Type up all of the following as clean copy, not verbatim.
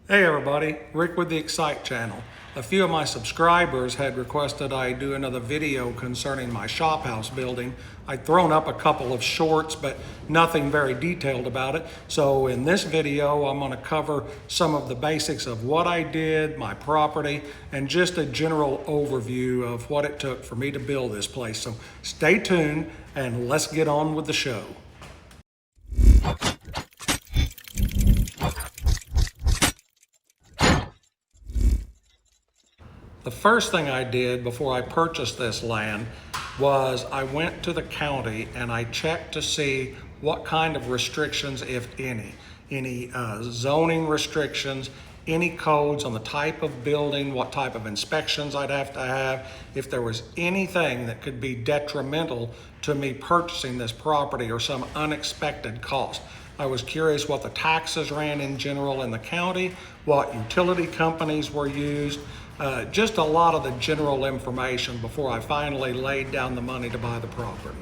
Hey everybody, Rick with the Excite channel. A few of my subscribers had requested I do another video concerning my shop house building. I'd thrown up a couple of shorts, but nothing very detailed about it. So in this video, I'm going to cover some of the basics of what I did, my property, and just a general overview of what it took for me to build this place. So stay tuned and let's get on with the show. The first thing I did before I purchased this land was I went to the county and I checked to see what kind of restrictions, if any zoning restrictions, any codes on the type of building, what type of inspections I'd have to have, if there was anything that could be detrimental to me purchasing this property or some unexpected cost. I was curious what the taxes ran in general in the county, what utility companies were used, just a lot of the general information before I finally laid down the money to buy the property.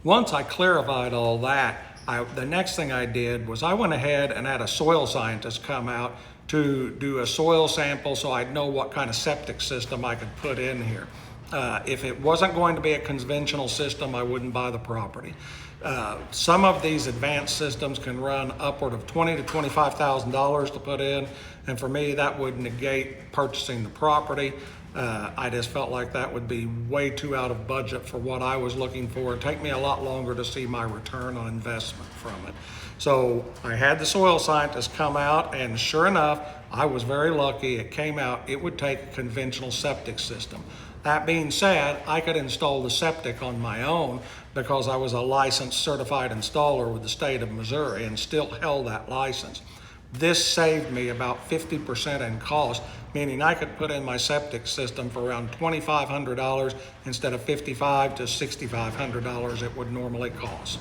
Once I clarified all that, the next thing I did was I went ahead and had a soil scientist come out to do a soil sample so I'd know what kind of septic system I could put in here. If it wasn't going to be a conventional system, I wouldn't buy the property. Some of these advanced systems can run upward of $20,000 to $25,000 to put in, and for me, that would negate purchasing the property. I just felt like that would be way too out of budget for what I was looking for. It'd take me a lot longer to see my return on investment from it. So I had the soil scientist come out, and sure enough, I was very lucky. It came out, it would take a conventional septic system. That being said, I could install the septic on my own because I was a licensed certified installer with the state of Missouri and still held that license. This saved me about 50% in cost, meaning I could put in my septic system for around $2,500 instead of $5,500 to $6,500 it would normally cost.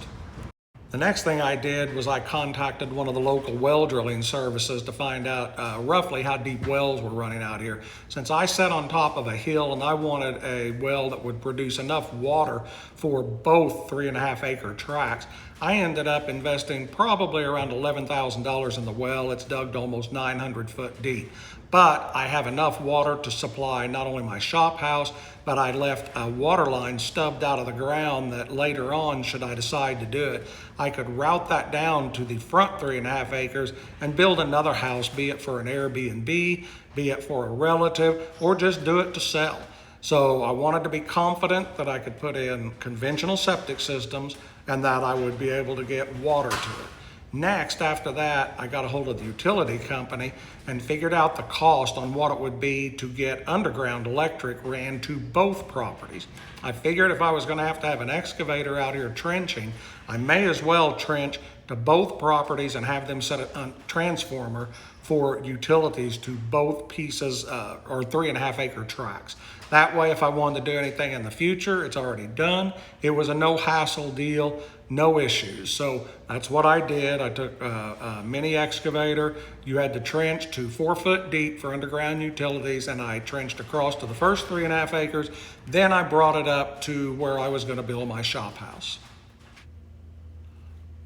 The next thing I did was I contacted one of the local well drilling services to find out roughly how deep wells were running out here. Since I sat on top of a hill and I wanted a well that would produce enough water for both 3.5 acre tracts, I ended up investing probably around $11,000 in the well. It's dug to almost 900 foot deep. But I have enough water to supply not only my shop house, but I left a water line stubbed out of the ground that later on, should I decide to do it, I could route that down to the front 3.5 acres and build another house, be it for an Airbnb, be it for a relative, or just do it to sell. So I wanted to be confident that I could put in conventional septic systems and that I would be able to get water to it. Next, after that, I got a hold of the utility company and figured out the cost on what it would be to get underground electric ran to both properties. I figured if I was going to have an excavator out here trenching, I may as well trench to both properties and have them set a transformer for utilities to both pieces or 3.5 acre tracts. That way, if I wanted to do anything in the future, it's already done. It was a no hassle deal, no issues. So that's what I did. I took a mini excavator. You had to trench to 4 foot deep for underground utilities, and I trenched across to the first 3.5 acres. Then I brought it up to where I was going to build my shop house.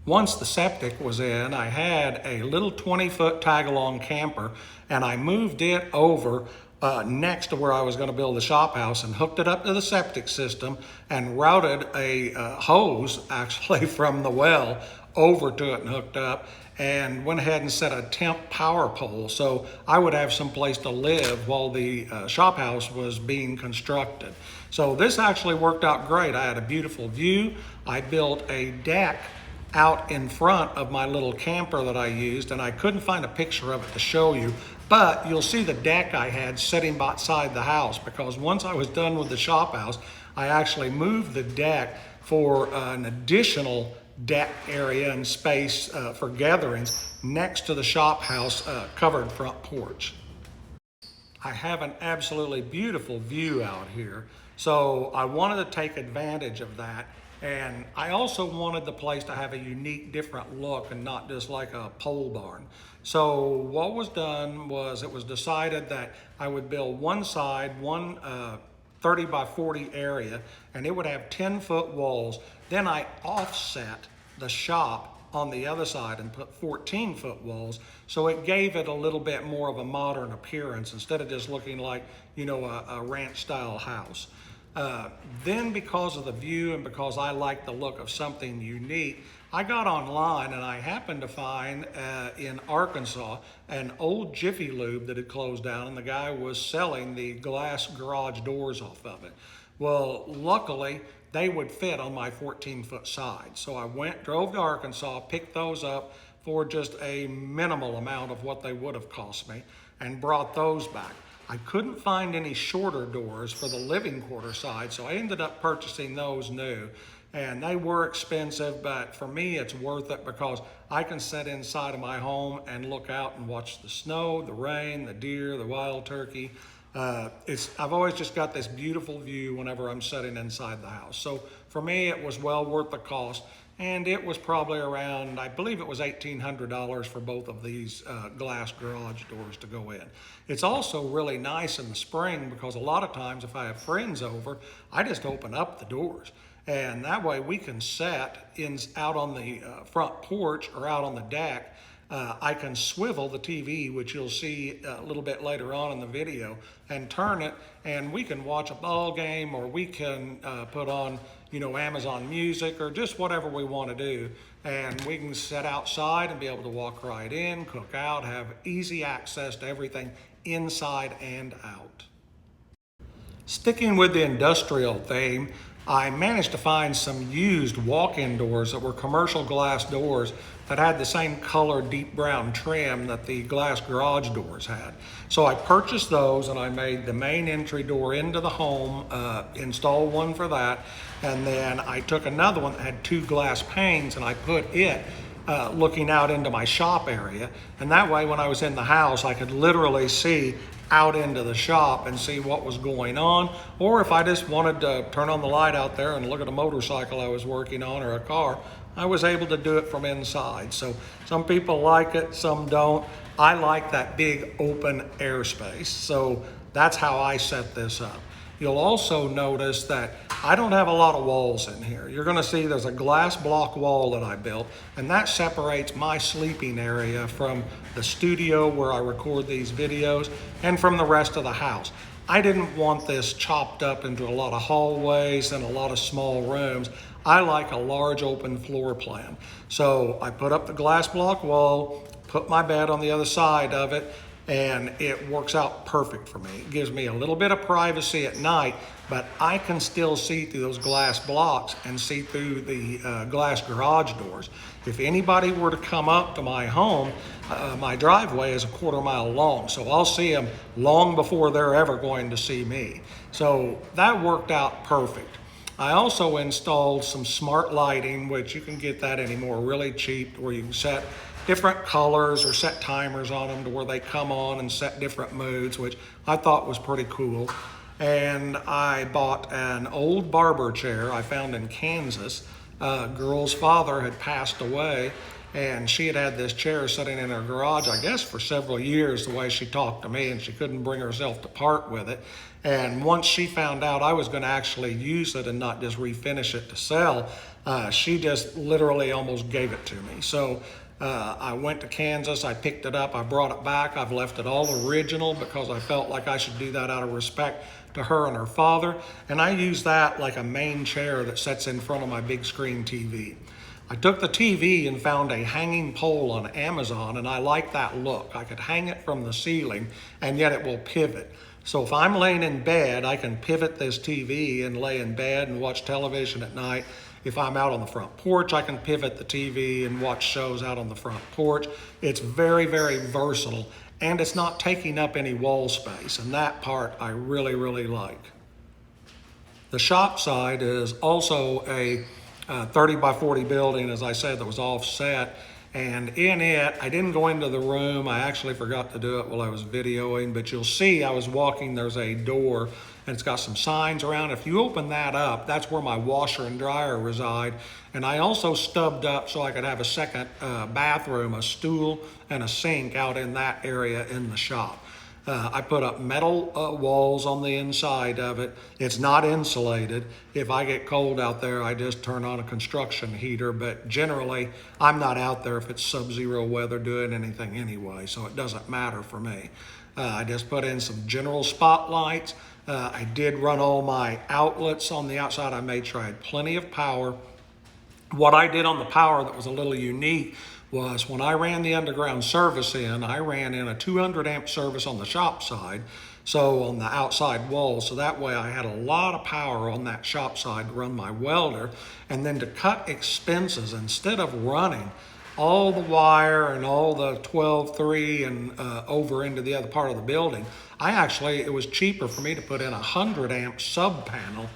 Once the septic was in, I had a little 20-foot tag-along camper, and I moved it over next to where I was going to build the shop house and hooked it up to the septic system and routed a hose actually from the well over to it and hooked up, and went ahead and set a temp power pole so I would have some place to live while the shop house was being constructed. So this actually worked out great. I had a beautiful view. I built a deck out in front of my little camper that I used, and I couldn't find a picture of it to show you, but you'll see the deck I had sitting outside the house, because once I was done with the shop house, I actually moved the deck for an additional deck area and space for gatherings next to the shop house covered front porch. I have an absolutely beautiful view out here, so I wanted to take advantage of that. And I also wanted the place to have a unique, different look and not just like a pole barn. So what was done was it was decided that I would build one side, one 30 by 40 area, and it would have 10-foot walls. Then I offset the shop on the other side and put 14-foot walls, so it gave it a little bit more of a modern appearance instead of just looking like, a ranch-style house. Then because of the view and because I like the look of something unique, I got online and I happened to find in Arkansas an old Jiffy Lube that had closed down, and the guy was selling the glass garage doors off of it. Well, luckily, they would fit on my 14-foot side. So I drove to Arkansas, picked those up for just a minimal amount of what they would have cost me, and brought those back. I couldn't find any shorter doors for the living quarter side, so I ended up purchasing those new. And they were expensive, but for me, it's worth it because I can sit inside of my home and look out and watch the snow, the rain, the deer, the wild turkey. I've always just got this beautiful view whenever I'm sitting inside the house. So for me, it was well worth the cost. And it was probably around, I believe it was $1,800 for both of these glass garage doors to go in. It's also really nice in the spring because a lot of times if I have friends over, I just open up the doors. And that way we can sit out on the front porch or out on the deck. I can swivel the TV, which you'll see a little bit later on in the video, and turn it, and we can watch a ball game, or we can put on, Amazon Music, or just whatever we want to do. And we can sit outside and be able to walk right in, cook out, have easy access to everything inside and out. Sticking with the industrial theme, I managed to find some used walk-in doors that were commercial glass doors that had the same color deep brown trim that the glass garage doors had. So I purchased those and I made the main entry door into the home, installed one for that, and then I took another one that had two glass panes and I put it looking out into my shop area. And that way when I was in the house, I could literally see out into the shop and see what was going on. Or if I just wanted to turn on the light out there and look at a motorcycle I was working on or a car, I was able to do it from inside. So some people like it, some don't. I like that big open airspace. So that's how I set this up. You'll also notice that I don't have a lot of walls in here. You're gonna see there's a glass block wall that I built, and that separates my sleeping area from the studio where I record these videos and from the rest of the house. I didn't want this chopped up into a lot of hallways and a lot of small rooms. I like a large open floor plan. So I put up the glass block wall, put my bed on the other side of it, and it works out perfect for me. It gives me a little bit of privacy at night, but I can still see through those glass blocks and see through the glass garage doors. If anybody were to come up to my home, my driveway is a 1/4 mile long, so I'll see them long before they're ever going to see me. So that worked out perfect. I also installed some smart lighting, which you can get that anymore really cheap, where you can set different colors or set timers on them to where they come on and set different moods, which I thought was pretty cool. And I bought an old barber chair I found in Kansas. A girl's father had passed away, and she had this chair sitting in her garage, I guess for several years, the way she talked to me, and she couldn't bring herself to part with it. And once she found out I was going to actually use it and not just refinish it to sell, she just literally almost gave it to me. So I went to Kansas, I picked it up, I brought it back. I've left it all original because I felt like I should do that out of respect to her and her father. And I use that like a main chair that sits in front of my big screen TV. I took the TV and found a hanging pole on Amazon, and I like that look. I could hang it from the ceiling and yet it will pivot. So if I'm laying in bed, I can pivot this TV and lay in bed and watch television at night. If I'm out on the front porch, I can pivot the TV and watch shows out on the front porch. It's very, very versatile, and it's not taking up any wall space, and that part I really, really like. The shop side is also a 30 by 40 building, as I said, that was offset. And in it, I didn't go into the room. I actually forgot to do it while I was videoing, but you'll see I was walking, there's a door and it's got some signs around. If you open that up, that's where my washer and dryer reside. And I also stubbed up so I could have a second bathroom, a stool and a sink out in that area in the shop. I put up metal walls on the inside of it. It's not insulated. If I get cold out there, I just turn on a construction heater, but generally I'm not out there if it's sub-zero weather doing anything anyway, so it doesn't matter for me. I just put in some general spotlights. I did run all my outlets on the outside. I made sure I had plenty of power. What I did on the power that was a little unique was when I ran the underground service in, I ran in a 200 amp service on the shop side, so on the outside wall, so that way I had a lot of power on that shop side to run my welder. And then to cut expenses, instead of running all the wire and all the 12-3 and over into the other part of the building, it was cheaper for me to put in a 100 amp sub panel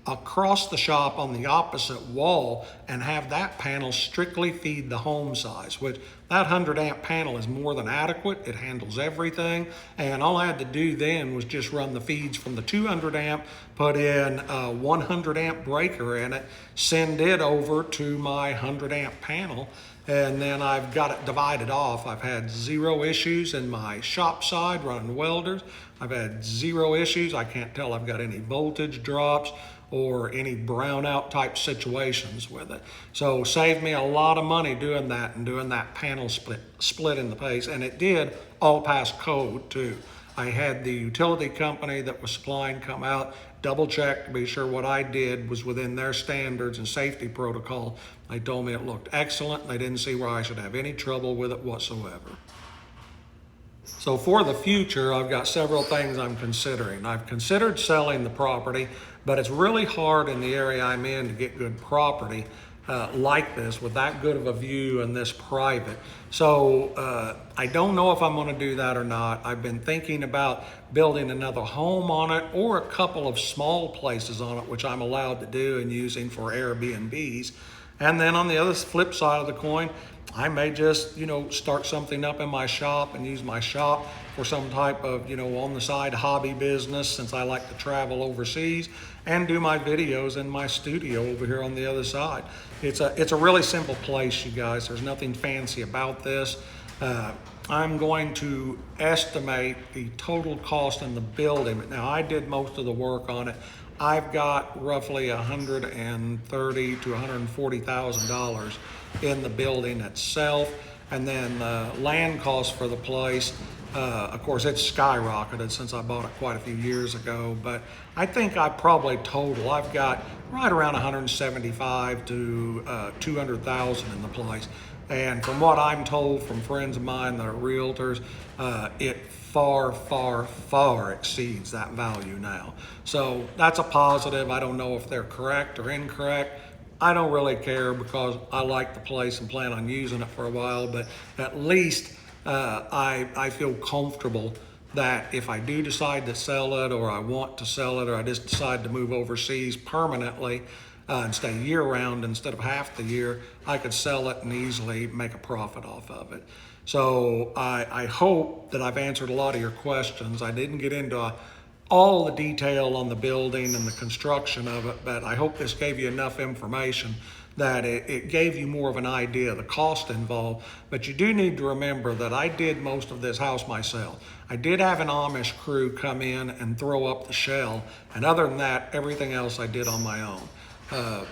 across the shop on the opposite wall and have that panel strictly feed the home size, which that 100 amp panel is more than adequate. It handles everything. And all I had to do then was just run the feeds from the 200 amp, put in a 100 amp breaker in it, send it over to my 100 amp panel, and then I've got it divided off. I've had zero issues in my shop side running welders. I've had zero issues. I can't tell I've got any voltage drops or any brownout type situations with it. So saved me a lot of money doing that and doing that panel split in the face. And it did all pass code too. I had the utility company that was supplying come out, double check to be sure what I did was within their standards and safety protocol. They told me it looked excellent. They didn't see where I should have any trouble with it whatsoever. So for the future, I've got several things I'm considering. I've considered selling the property, but it's really hard in the area I'm in to get good property like this with that good of a view and this private. So I don't know if I'm going to do that or not. I've been thinking about building another home on it or a couple of small places on it, which I'm allowed to do and using for Airbnbs. And then on the other flip side of the coin, I may just, start something up in my shop and use my shop for some type of, on the side hobby business, since I like to travel overseas, and do my videos in my studio over here on the other side. It's a really simple place, you guys. There's nothing fancy about this. I'm going to estimate the total cost in the building. Now, I did most of the work on it. I've got roughly $130,000 to $140,000 in the building itself, and then land costs for the place. Of course, it's skyrocketed since I bought it quite a few years ago, but I think I've got right around 175 to 200,000 in the place. And from what I'm told from friends of mine that are realtors, it far, far, far exceeds that value now. So that's a positive. I don't know if they're correct or incorrect. I don't really care because I like the place and plan on using it for a while, but at least I feel comfortable that if I do decide to sell it, or I want to sell it, or I just decide to move overseas permanently and stay year-round instead of half the year, I could sell it and easily make a profit off of it. So I hope that I've answered a lot of your questions. I didn't get into all the detail on the building and the construction of it, but I hope this gave you enough information that it gave you more of an idea of the cost involved. But you do need to remember that I did most of this house myself. I did have an Amish crew come in and throw up the shell, and other than that, everything else I did on my own.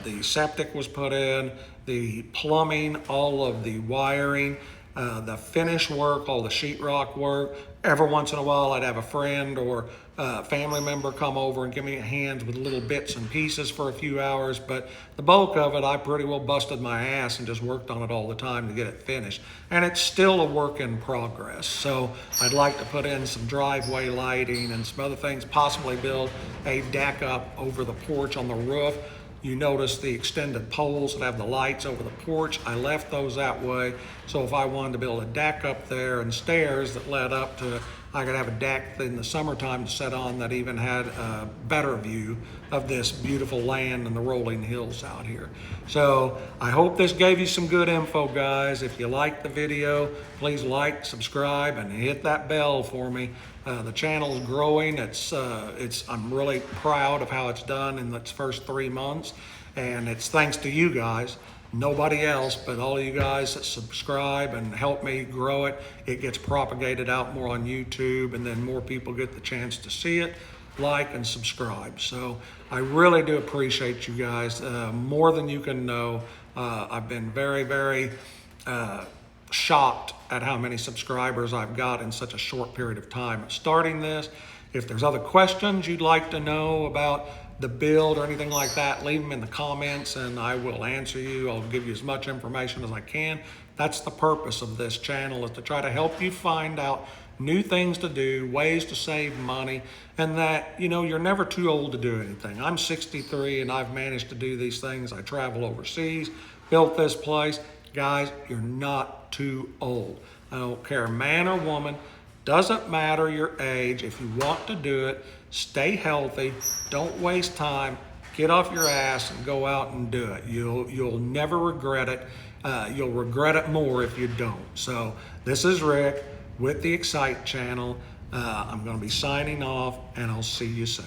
The septic was put in, the plumbing, all of the wiring, the finish work, all the sheetrock work. Every once in a while, I'd have a friend or a family member come over and give me hands with little bits and pieces for a few hours, but the bulk of it, I pretty well busted my ass and just worked on it all the time to get it finished. And it's still a work in progress. So I'd like to put in some driveway lighting and some other things, possibly build a deck up over the porch on the roof. You notice the extended poles that have the lights over the porch. I left those that way. So if I wanted to build a deck up there and stairs that led up to, I could have a deck in the summertime to sit on that even had a better view of this beautiful land and the rolling hills out here. So I hope this gave you some good info, guys. If you liked the video, please like, subscribe, and hit that bell for me. The channel is growing. I'm really proud of how it's done in its first 3 months, and it's thanks to you guys nobody else, but all of you guys that subscribe and help me grow it. It gets propagated out more on YouTube, and then more people get the chance to see it, like, and subscribe. So I really do appreciate you guys, more than you can know. I've been very, very shocked at how many subscribers I've got in such a short period of time starting this. If there's other questions you'd like to know about the build or anything like that, leave them in the comments and I will answer you. I'll give you as much information as I can. That's the purpose of this channel, is to try to help you find out new things to do, ways to save money, and that, you know, you're never too old to do anything. I'm 63 and I've managed to do these things. I travel overseas, built this place. Guys, you're not too old. I don't care, man or woman, doesn't matter your age. If you want to do it, stay healthy, don't waste time, get off your ass and go out and do it. You'll never regret it. You'll regret it more if you don't. So this is Rick with the Excite channel. I'm going to be signing off, and I'll see you soon.